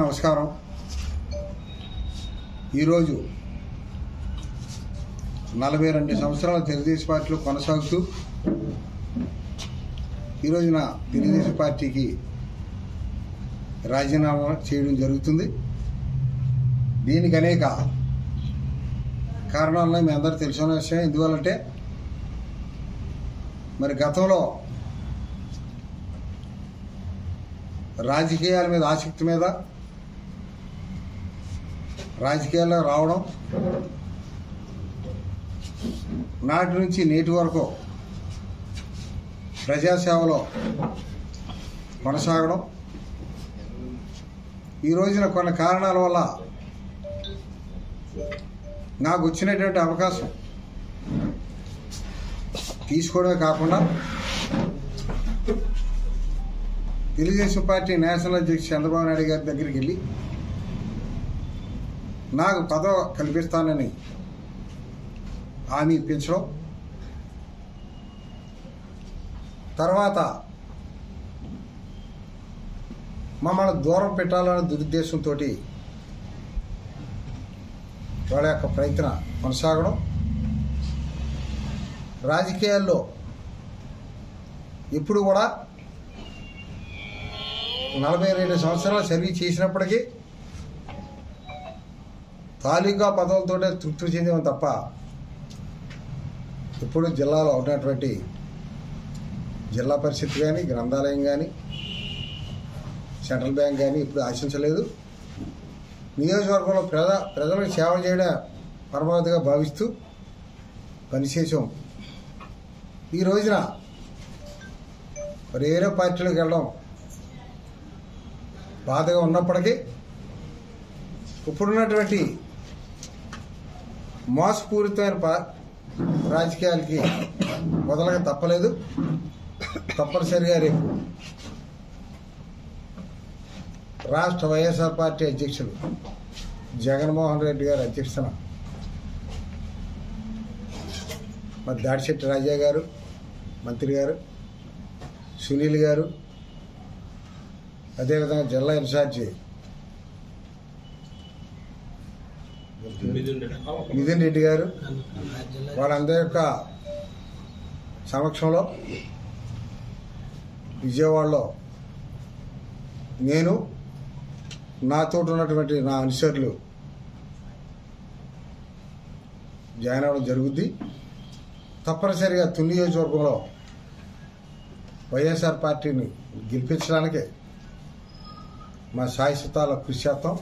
నమస్కారం. ఈరోజు 42 సంవత్సరాల తెలుగుదేశం పార్టీలో కొనసాగుతూ ఈరోజున తెలుగుదేశం పార్టీకి రాజీనామా చేయడం జరుగుతుంది. దీనికి అనేక కారణాలను మీ అందరూ తెలుసుకునే విషయం. ఎందువల్లంటే మరి గతంలో రాజకీయాల మీద ఆసక్తి మీద రాజకీయాల్లో రావడం, నాటి నుంచి నేటి వరకు ప్రజాసేవలో కొనసాగడం, ఈ రోజున కొన్ని కారణాల వల్ల నాకు వచ్చినటువంటి అవకాశం తీసుకోవడమే కాకుండా తెలుగుదేశం పార్టీ నేషనల్ అధ్యక్షుడు చంద్రబాబు నాయుడు గారి దగ్గరికి వెళ్ళి నాకు పదవి కల్పిస్తానని హామీ ఇప్పించడం, తర్వాత మమ్మల్ని దూరం పెట్టాలనే దురుద్దేశంతో వాళ్ళ యొక్క ప్రయత్నం కొనసాగడం, రాజకీయాల్లో ఇప్పుడు కూడా 42 సంవత్సరాలు సర్వీస్ చేసినప్పటికీ తాలూకా పదవులతోనే తృప్తి చెందాం తప్ప ఇప్పుడు జిల్లాలో ఉన్నటువంటి జిల్లా పరిషత్ కానీ, గ్రంథాలయం కానీ, సెంట్రల్ బ్యాంక్ కానీ ఇప్పుడు ఆశించలేదు. నియోజకవర్గంలో ప్రజలకు సేవ చేయడం పరమావధిగా భావిస్తూ పనిచేసాం. ఈ రోజున మరి వేరే పార్టీలోకి వెళ్ళడం బాధగా ఉన్నప్పటికీ ఇప్పుడున్నటువంటి మోసపూరితమైన రాజకీయాలకి మొదలగా తప్పలేదు. తప్పనిసరిగా రేపు రాష్ట్ర వైఎస్ఆర్ పార్టీ అధ్యక్షులు జగన్మోహన్ రెడ్డి గారి అధ్యక్షతన మరి దాడిశెట్టి రాజా గారు, మంత్రి గారు, సునీల్ గారు, అదేవిధంగా జిల్లా ఇన్ఛార్జి మిథున్ రెడ్డి గారు, వాళ్ళందరి యొక్క సమక్షంలో విజయవాడలో నేను, నాతో ఉన్నటువంటి నా అనుచరులు జాయిన్ అవ్వడం జరుగుద్ది. తప్పనిసరిగా తుని నియోజకవర్గంలో వైఎస్ఆర్ పార్టీని గెలిపించడానికే మా శాశ్వతాల కృషి చేస్తాం.